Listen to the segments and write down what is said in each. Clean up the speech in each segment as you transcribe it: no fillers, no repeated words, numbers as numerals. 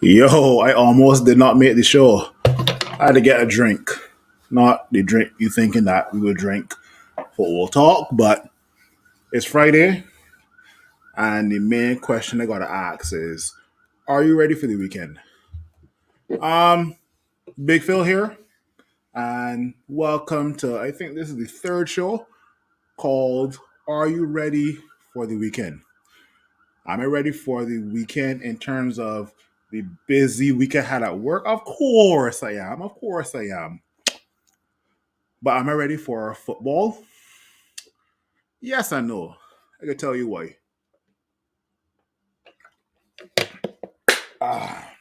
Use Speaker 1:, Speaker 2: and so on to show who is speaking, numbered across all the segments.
Speaker 1: Yo, I almost did not make the show. I had to get a drink. Not the drink you thinking that we would drink for we'll talk, but it's Friday, and the main question I gotta ask is, are you ready for the weekend? Um, Big Phil here, and welcome to I think this is the third show called Are You Ready for the Weekend? Am I ready for the weekend in terms of the busy week I had at work? Of course I am. Of course I am. But am I ready for football? Yes and no. I can tell you why. Ah,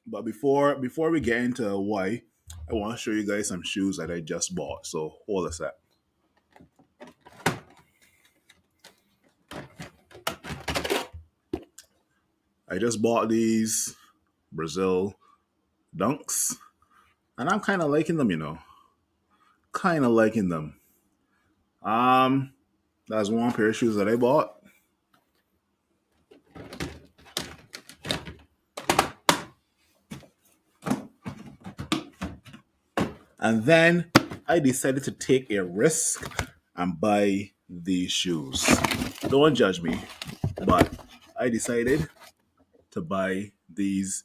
Speaker 1: but before we get into why, I want to show you guys some shoes that I just bought. So hold a sec. I just bought these Brazil Dunks, and I'm kind of liking them. Kind of liking them. Um, that's one pair of shoes that I bought. And then I decided to take a risk and buy these shoes. Don't judge me, but I decided to buy these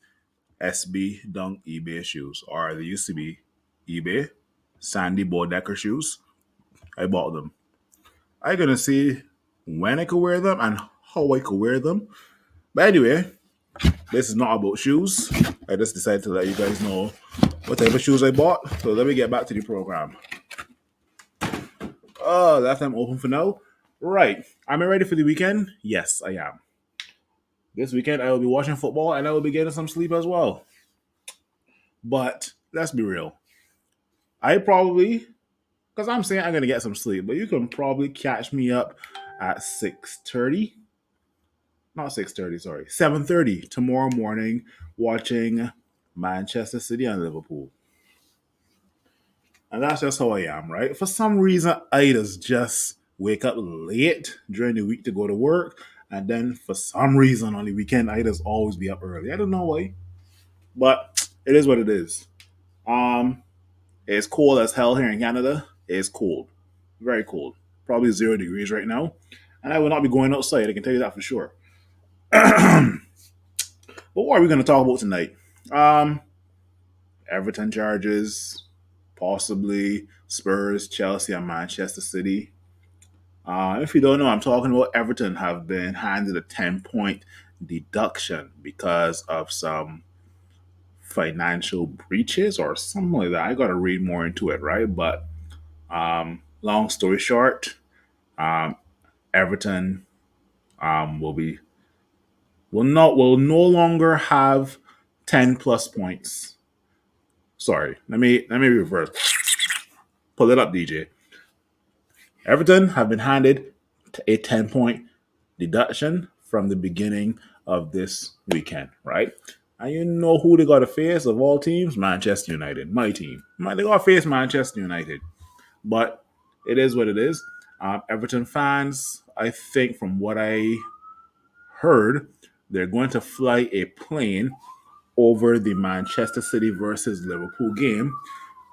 Speaker 1: SB Dunk eBay shoes, or they used to be eBay Sandy Bodecker shoes. I bought them. I'm gonna see when I could wear them and how I could wear them. But anyway, this is not about shoes. I just decided to let you guys know what type of shoes I bought. So let me get back to the program. Oh, left them open for now. Right. Am I ready for the weekend? Yes, I am. This weekend I will be watching football and I will be getting some sleep as well. But let's be real. I probably, because I'm saying I'm gonna get some sleep, but you can probably catch me up at 6:30. Not 6:30, sorry, 7:30 tomorrow morning watching Manchester City and Liverpool. And that's just how I am, right? For some reason, I just wake up late during the week to go to work. And then for some reason on the weekend, I just always be up early. I don't know why. But it is what it is. Um, it's cold as hell here in Canada. It's cold. Very cold. Probably 0 degrees right now. And I will not be going outside, I can tell you that for sure. But what are we going to talk about tonight? Um, Everton charges, possibly Spurs, Chelsea, and Manchester City. If you don't know, I'm talking about Everton have been handed a 10-point deduction because of some financial breaches or something like that. I got to read more into it, right? But long story short, um, Everton will be will no longer have 10 plus points. Sorry, let me reverse. Pull it up, DJ. Everton have been handed a 10-point deduction from the beginning of this weekend, right? And you know who they got to face of all teams? Manchester United, my team. They got to face Manchester United. But it is what it is. Everton fans, I think from what I heard, they're going to fly a plane over the Manchester City versus Liverpool game.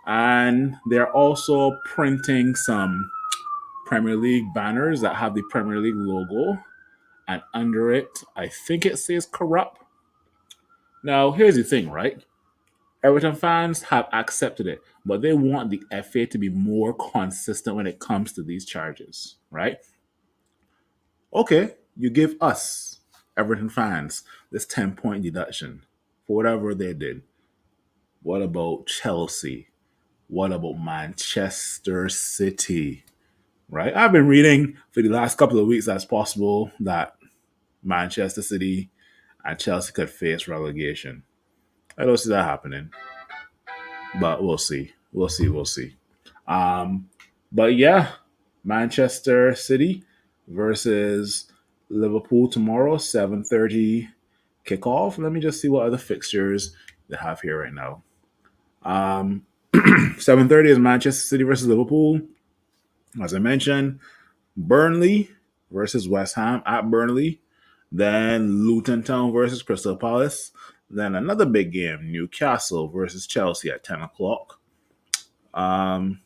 Speaker 1: And they're also printing some Premier League banners that have the Premier League logo, and under it, I think it says corrupt. Now, here's the thing, right? Everton fans have accepted it, but they want the FA to be more consistent when it comes to these charges, right? Okay, you give us, Everton fans, this 10-point deduction for whatever they did. What about Chelsea? What about Manchester City? Right? I've been reading for the last couple of weeks as possible that Manchester City and Chelsea could face relegation. I don't see that happening, but we'll see. We'll see. We'll see. Um, but yeah, Manchester City versus Liverpool tomorrow, 7:30 kickoff. Let me just see what other fixtures they have here right now. Um, 7:30 is Manchester City versus Liverpool. As I mentioned, Burnley versus West Ham at Burnley. Then Luton Town versus Crystal Palace. Then another big game, Newcastle versus Chelsea at 10 o'clock. Um,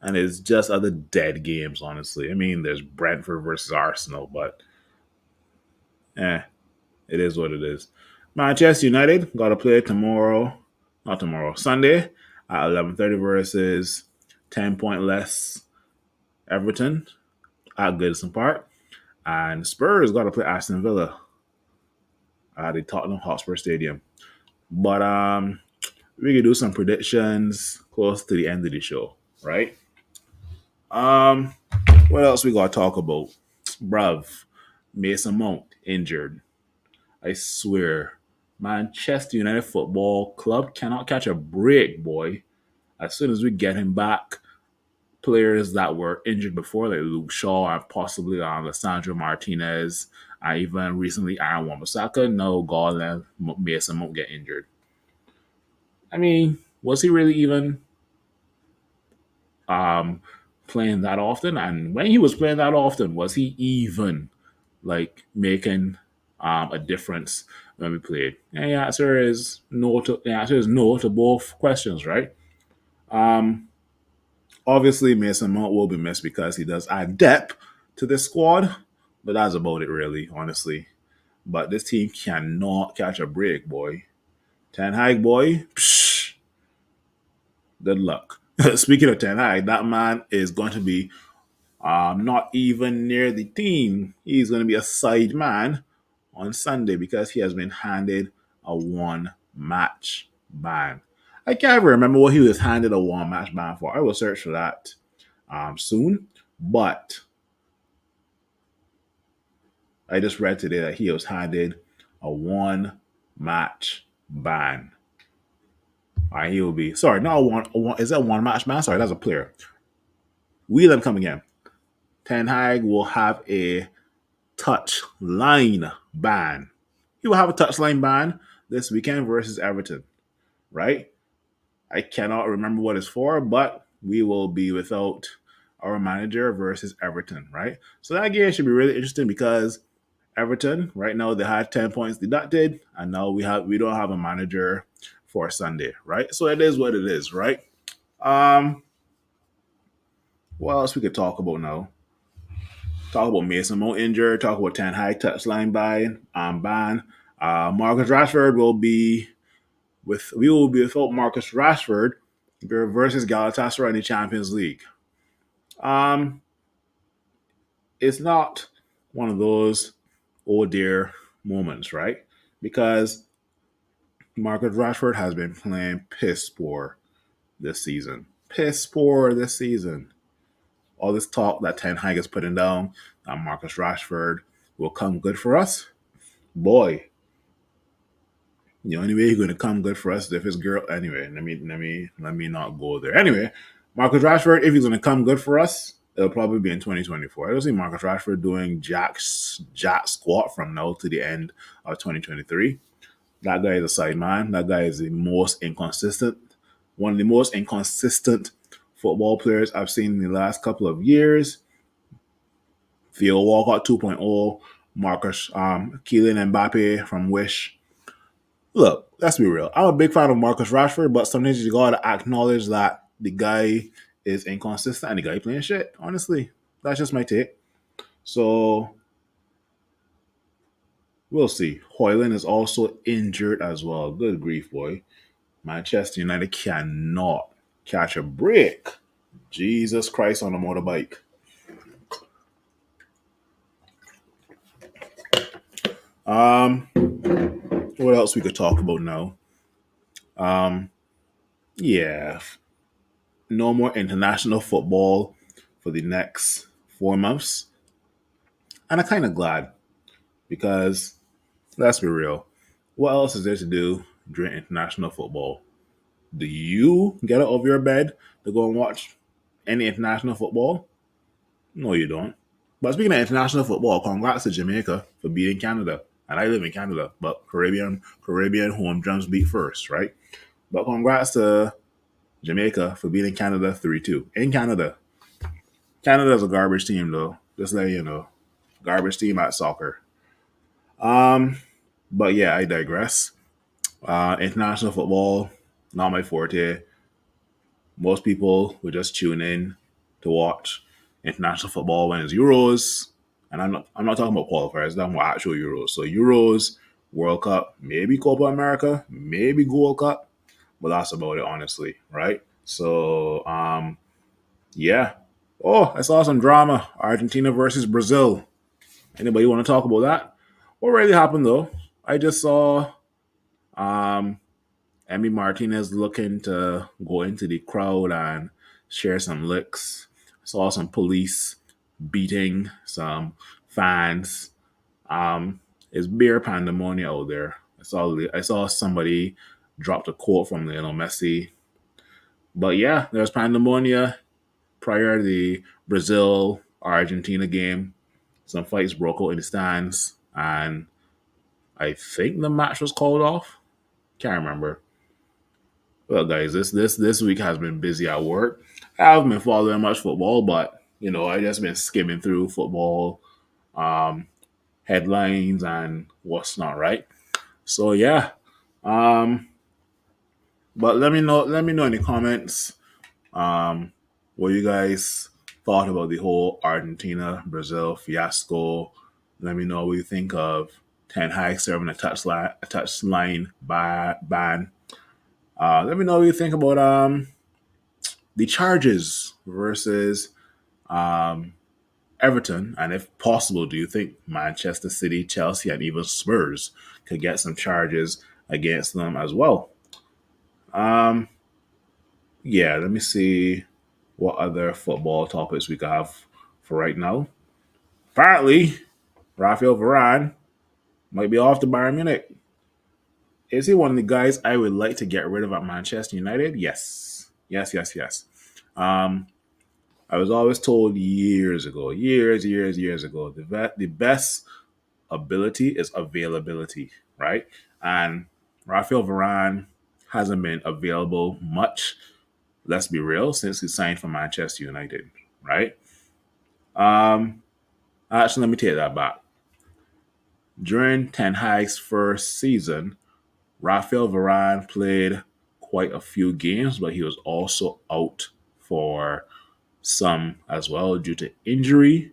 Speaker 1: and it's just other dead games, honestly. I mean, there's Brentford versus Arsenal, but eh, it is what it is. Manchester United got to play tomorrow, not tomorrow, Sunday at 11:30 versus 10 point less Everton at Goodison Park. And Spurs got to play Aston Villa at the Tottenham Hotspur Stadium. But we could do some predictions close to the end of the show, right? Um, what else we gotta talk about? Bruv, Mason Mount injured. I swear, Manchester United Football Club cannot catch a break, boy. As soon as we get him back, players that were injured before, like Luke Shaw and possibly Alessandro Martinez, and even recently Aaron Wan-Bissaka, no, God, let Mason Mount get injured. I mean, was he really even um, playing that often? And when he was playing that often, was he even like making a difference when we played? And the answer is no to both questions, right? Um, Obviously, Mason Mount will be missed because he does add depth to this squad, but that's about it, really, honestly. But this team cannot catch a break, boy. Ten Hag, boy, psh, good luck. Speaking of Ten Hag, that man is going to be not even near the team. He's going to be a side man on Sunday because he has been handed a one match ban. I can't even remember what he was handed a one match ban for. I will search for that soon. But I just read today that he was handed a one match ban. All right, he will be sorry, not a one. Is that one match ban? Sorry, that's a player. Whelan come again. Ten Hag will have a touchline ban. He will have a touchline ban this weekend versus Everton, right? I cannot remember what it's for, but we will be without our manager versus Everton, right? So that game should be really interesting because Everton right now they had 10 points deducted, and now we don't have a manager for Sunday, right? So it is what it is, right? Um, what else we could talk about now? Talk about Mason Mount injured. Talk about Ten Hag touchline ban. Marcus Rashford will be we will be without Marcus Rashford versus Galatasaray in the Champions League. Um, it's not one of those oh dear moments, right? Because Marcus Rashford has been playing piss poor this season. Piss poor this season. All this talk that Ten Hag is putting down that Marcus Rashford will come good for us. Boy, the only way he's going to come good for us is if his girl. Anyway, let me not go there. Anyway, Marcus Rashford, if he's going to come good for us, it'll probably be in 2024. I don't see Marcus Rashford doing jack squat from now to the end of 2023. That guy is a side man. That guy is one of the most inconsistent football players I've seen in the last couple of years. Theo Walcott 2.0, Marcus, Kylian Mbappe from Wish. Look, let's be real. I'm a big fan of Marcus Rashford, but sometimes you gotta acknowledge that the guy is inconsistent and the guy playing shit. Honestly, that's just my take. So we'll see. Hoyland is also injured as well. Good grief, boy. Manchester United cannot catch a break. Jesus Christ on a motorbike. Um, what else we could talk about now? Um, yeah, no more international football for the next 4 months, and I'm kind of glad because let's be real. What else is there to do during international football? Do you get out of your bed to go and watch any international football? No, you don't. But speaking of international football, congrats to Jamaica for beating Canada. And I live in Canada, but Caribbean home drums beat first, right? But congrats to Jamaica for beating Canada 3-2 in Canada. Canada's a garbage team, though. Just let you know, garbage team at soccer. Um, but yeah, I digress. International football, not my forte. Most people would just tune in to watch international football when it's Euros, and I'm not talking about qualifiers. I'm talking about actual Euros. So Euros, World Cup, maybe Copa America, maybe Gold Cup, but that's about it, honestly, right? So yeah. Oh, I saw some drama: Argentina versus Brazil. Anybody want to talk about that? What really happened though? I just saw um Emmy Martinez looking to go into the crowd and share some licks. Saw some police beating some fans. It's beer pandemonium out there. I saw somebody dropped a quote from Lionel Messi. But yeah, there's pandemonium prior to the Brazil Argentina game. Some fights broke out in the stands, and I think the match was called off. Can't remember. Well, guys, this week has been busy at work. I haven't been following much football, but I just been skimming through football um, headlines and what's not, right? So yeah, um, but let me know in the comments what you guys thought about the whole Argentina Brazil fiasco. Let me know what you think of Ten Hag serving a touchline ban. Let me know what you think about the charges versus um, Everton, and if possible, do you think Manchester City, Chelsea, and even Spurs could get some charges against them as well? Um, yeah, let me see what other football topics we could have for right now. Apparently, Rafael Varane might be off to Bayern Munich. Is he one of the guys I would like to get rid of at Manchester United? Yes. Yes, yes, yes. Um, I was always told years ago, years ago, the best ability is availability, right? And Rafael Varane hasn't been available much, let's be real, since he signed for Manchester United, right? Um, Actually, let me take that back. During Ten Hag's first season, Rafael Varane played quite a few games, but he was also out for some as well due to injury.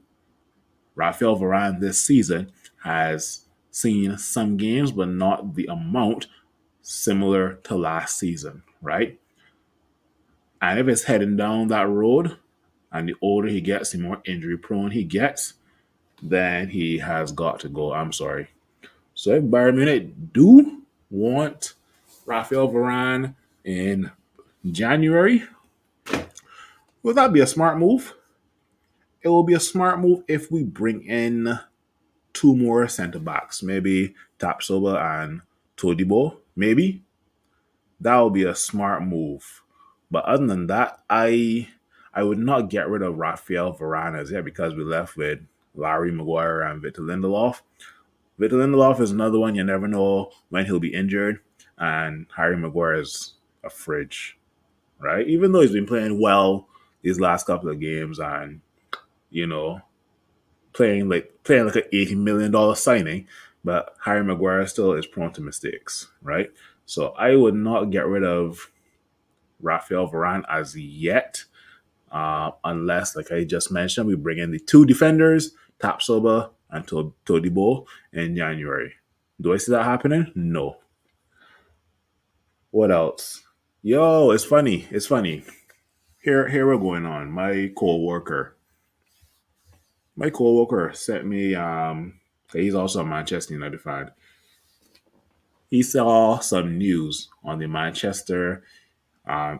Speaker 1: Rafael Varane this season has seen some games, but not the amount similar to last season, right? And if it's heading down that road, and the older he gets, the more injury prone he gets, then he has got to go. I'm sorry. So if Bayern Munich do want Rafael Varane in January, will that be a smart move? It will be a smart move if we bring in two more centre backs, maybe Tapsoba and Todibo, maybe. That would be a smart move. But other than that, I would not get rid of Rafael Varane as yet because we left with Larry Maguire and Victor Lindelof. Victor Lindelof is another one you never know when he'll be injured, and Harry Maguire is a fridge, right? Even though he's been playing well these last couple of games, and you know playing like an $80 million signing, but Harry Maguire still is prone to mistakes, right? So I would not get rid of Rafael Varane as yet, unless, like I just mentioned, we bring in the two defenders, Tapsoba and Todibo, in January. Do I see that happening? No. What else? Yo, it's funny. It's funny. Here we're going on. My coworker sent me. He's also a Manchester United fan. He saw some news on the Manchester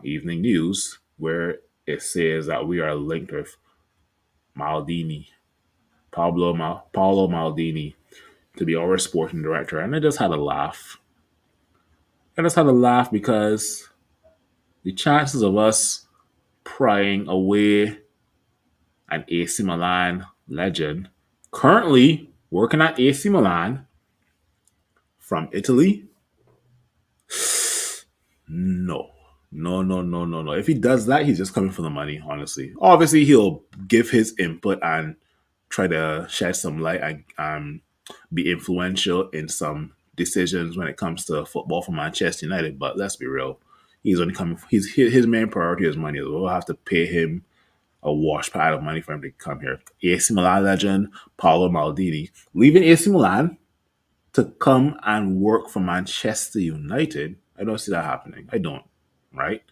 Speaker 1: Evening News where it says that we are linked with Maldini, Paolo Maldini, to be our sporting director, and I just had a laugh. I just had a laugh because the chances of us prying away an AC Milan legend currently working at AC Milan from Italy, no. No, no, no, no, no. If he does that, he's just coming for the money, honestly. Obviously, he'll give his input and try to shed some light be influential in some decisions when it comes to football for Manchester United. But let's be real, he's only coming. His main priority is money. We'll have to pay him a wash pile of money for him to come here. AC Milan legend Paolo Maldini leaving AC Milan to come and work for Manchester United. I don't see that happening. I don't. Right?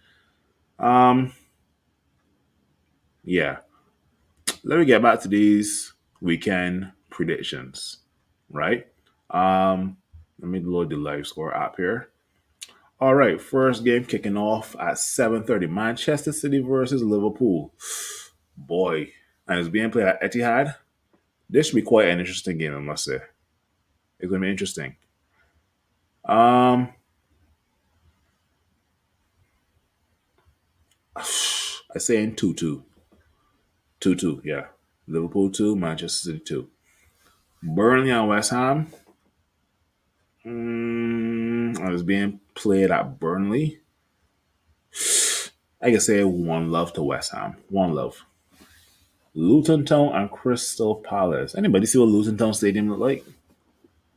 Speaker 1: Um. Yeah. Let me get back to these weekend predictions. Right? Let me load the live score app here. All right, first game kicking off at 7:30. Manchester City versus Liverpool. Boy, and it's being played at Etihad. This should be quite an interesting game, I must say. It's going to be interesting. Um, I say in 2-2. 2-2, yeah. Liverpool 2, Manchester City 2. Burnley and West Ham. And it's being played at Burnley. I can say one love to West Ham. One love. Luton Town and Crystal Palace. Anybody see what Luton Town Stadium look like?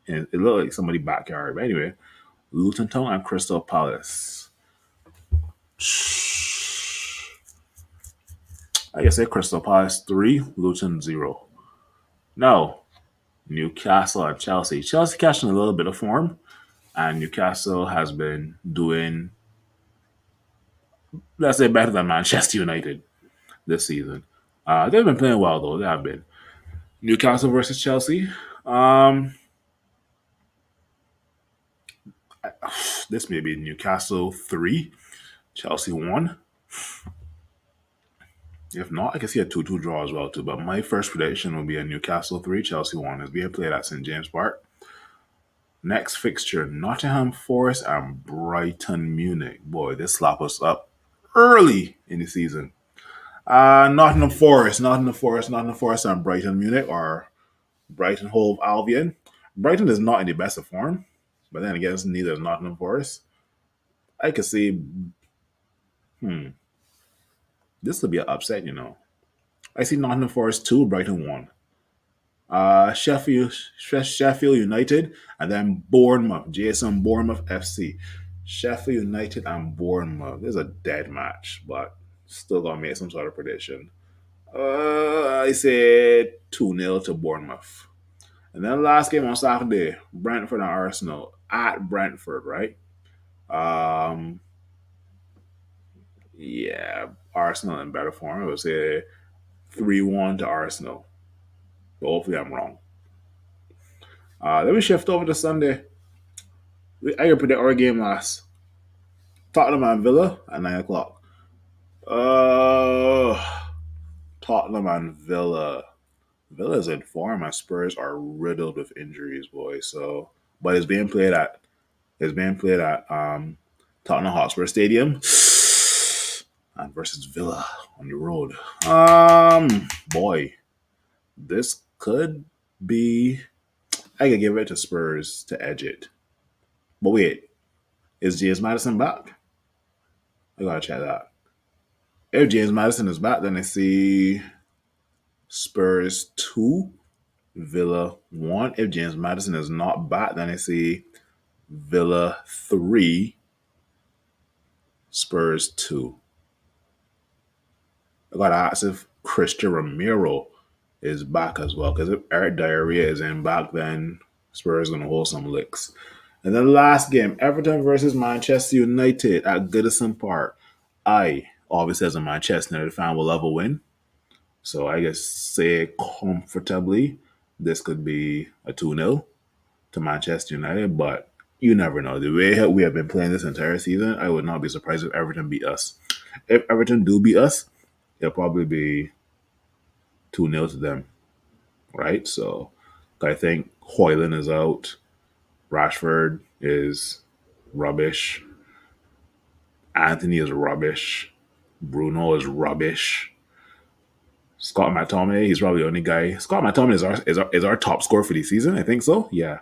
Speaker 1: And it looked like somebody's backyard. But anyway, Luton Town and Crystal Palace. I guess say Crystal Palace 3, Luton 0. Now, Newcastle and Chelsea. Chelsea catching a little bit of form, and Newcastle has been doing, let's say, better than Manchester United this season. They've been playing well, though. They have been. Newcastle versus Chelsea. Um, this may be Newcastle 3, Chelsea 1. If not, I can see a 2-2 draw as well, too. But my first prediction will be a Newcastle 3, Chelsea 1. It's being played at St. James Park. Next fixture, Nottingham Forest and Brighton Munich. Boy, this slap us up early in the season. Nottingham Forest, Nottingham Forest and Brighton Munich, or Brighton Hove Albion. Brighton is not in the best of form, but then again, neither is Nottingham Forest. I could see, this will be an upset, you know. I see Nottingham Forest 2, Brighton 1. Sheffield United, and then Bournemouth, Jason Bournemouth FC. Sheffield United and Bournemouth. This is a dead match, but still gonna make some sort of prediction. I said 2-0 to Bournemouth. And then last game on Saturday, Brentford and Arsenal at Brentford, right? Um, yeah, Arsenal in better form. I would say 3-1 to Arsenal. But hopefully I'm wrong. Let me shift over to Sunday. I can predict our game last. Tottenham and Villa at 9 o'clock. Uh, Tottenham and Villa. Villa's in form and Spurs are riddled with injuries, boy. So, but it's being played at Tottenham Hotspur Stadium and versus Villa on the road. Boy, this could be. I could give it to Spurs to edge it. But wait, is James Madison back? I gotta check that. If James Madison is back, then I see Spurs 2, Villa 1. If James Madison is not back, then I see Villa 3, Spurs 2. I gotta ask if Christian Romero is back as well, because if Eric Diarrhea is in back, then Spurs gonna hold some licks. And then last game, Everton versus Manchester United at Goodison Park. I, obviously as a Manchester United fan, will love a win. So I guess say comfortably, this could be a 2-0 to Manchester United, but you never know. The way we have been playing this entire season, I would not be surprised if Everton beat us. If Everton do beat us, it'll probably be 2-0 to them, right? So I think Hoyland is out. Rashford is rubbish. Anthony is rubbish. Bruno is rubbish. Scott McTominay, he's probably the only guy. Scott McTominay is our top scorer for the season. I think so. Yeah.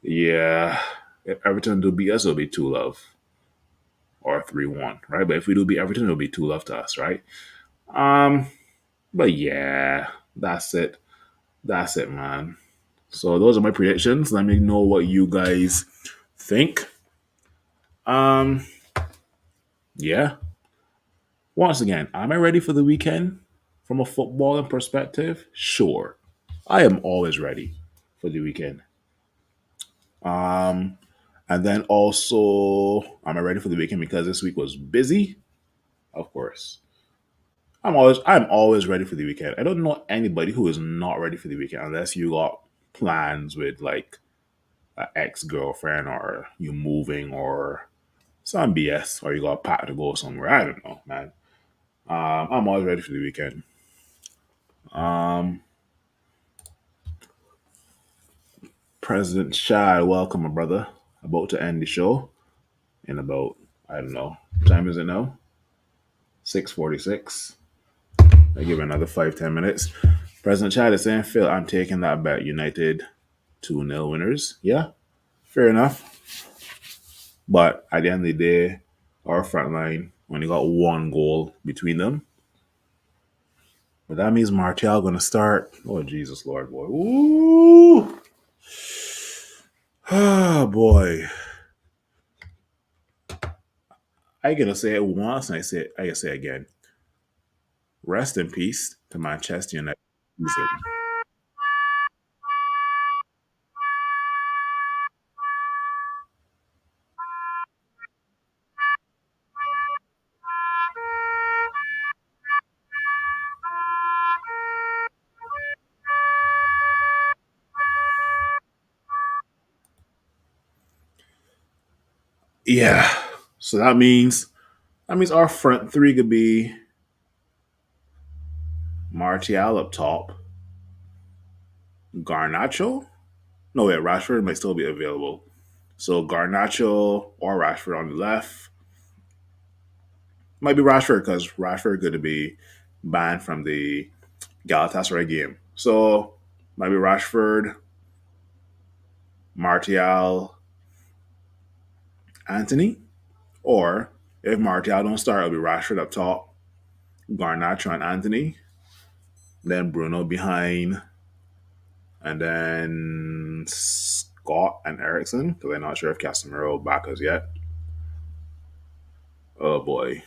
Speaker 1: Yeah. If Everton do beat us, it'll be 2-love or 3-1, right? But if we do beat Everton, it'll be 2-love to us, right? But yeah, that's it. That's it, man. So those are my predictions. Let me know what you guys think. Um, yeah. Once again, am I ready for the weekend from a footballing perspective? Sure. I am always ready for the weekend. Um, and then also, am I ready for the weekend because this week was busy? Of course. I'm always ready for the weekend. I don't know anybody who is not ready for the weekend unless you got plans with like an ex girlfriend or you moving or some BS or you got a pack to go somewhere. I don't know, man. I'm always ready for the weekend. Um, President Shad, welcome, my brother. About to end the show in about I don't know. What time is it now? 6:46. I give it another 5-10 minutes. President Chad is saying, Phil, I'm taking that bet. United 2-0 winners. Yeah, fair enough. But at the end of the day, our front line only got one goal between them. But that means Martial gonna start. Oh Jesus Lord, boy. Ooh. Ah boy. I gonna say it once and I say it again. Rest in peace to Manchester United. Yeah. So that means our front three could be Martial up top, Garnacho. No wait, Rashford might still be available. So Garnacho or Rashford on the left. Might be Rashford because Rashford going to be banned from the Galatasaray game. So might be Rashford, Martial, Anthony, or if Martial don't start, it'll be Rashford up top, Garnacho and Anthony, then Bruno behind, and then Scott and Ericsson because I'm not sure if Casemiro back as yet. Oh boy,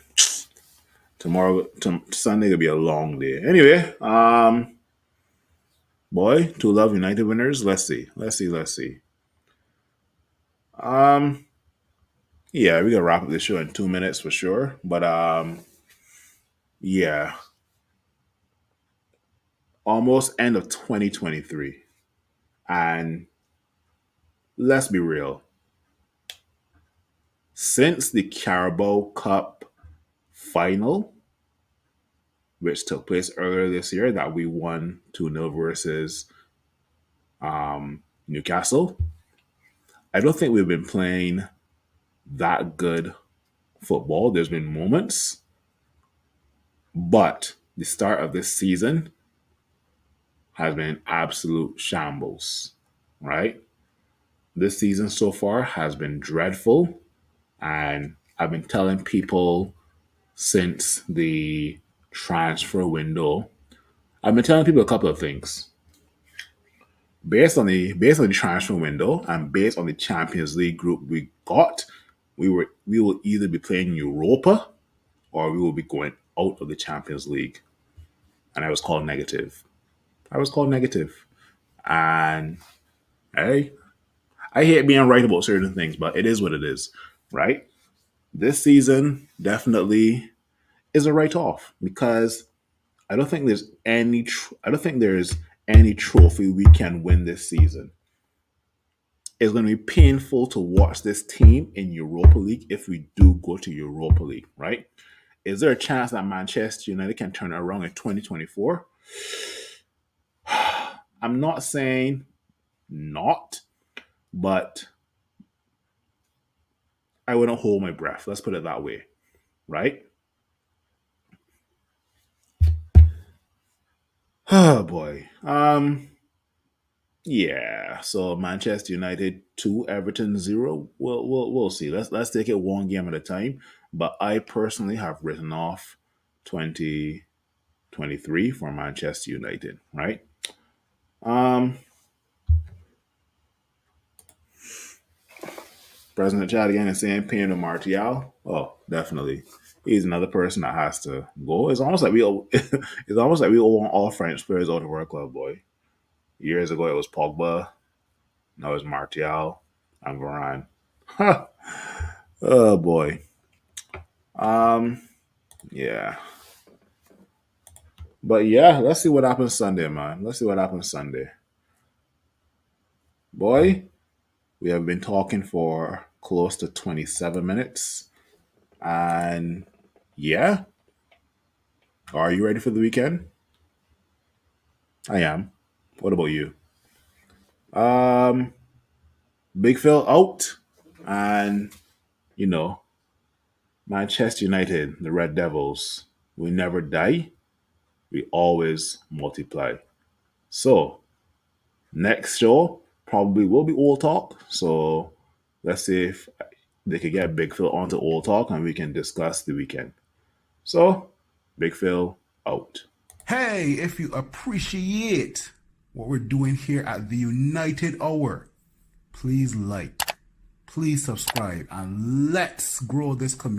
Speaker 1: Sunday will be a long day. Anyway, boy, two love United winners. Let's see. Um, yeah, we gotta wrap up the show in 2 minutes for sure. But yeah, almost end of 2023, and let's be real. Since the Carabao Cup final, which took place earlier this year, that we won 2-0 versus Newcastle, I don't think we've been playing that good football. There's been moments, but the start of this season has been absolute shambles, right? This season so far has been dreadful, and I've been telling people since the transfer window, I've been telling people a couple of things. Based on the transfer window and based on the Champions League group we got, we will either be playing Europa or we will be going out of the Champions League. And I was called negative. I was called negative. And hey, I hate being right about certain things, but it is what it is, right? This season definitely is a write off because I don't think there's any trophy we can win this season. It's going to be painful to watch this team in Europa League if we do go to Europa League, right? Is there a chance that Manchester United can turn it around in 2024? I'm not saying not, but I wouldn't hold my breath. Let's put it that way, right? Oh boy. Yeah. So Manchester United 2, Everton 0. We'll see. Let's take it one game at a time. But I personally have written off 2023 for Manchester United, right? Um President Chad again is saying Pino Martial. Oh, definitely. He's another person that has to go. It's almost like we it's almost like we all want all French players out of our club, boy. Years ago it was Pogba, now it's Martial and Varane. Oh boy. Yeah. But yeah, let's see what happens Sunday, man. Let's see what happens Sunday. Boy, we have been talking for close to 27 minutes. And yeah, are you ready for the weekend? I am. What about you? Um, Big Phil out, and you know, Manchester United, the Red Devils, we never die. We always multiply. So next show probably will be Old Talk. So let's see if they could get Big Phil onto Old Talk and we can discuss the weekend. So, Big Phil out.
Speaker 2: Hey, if you appreciate what we're doing here at the United Hour, please like, please subscribe, and let's grow this community.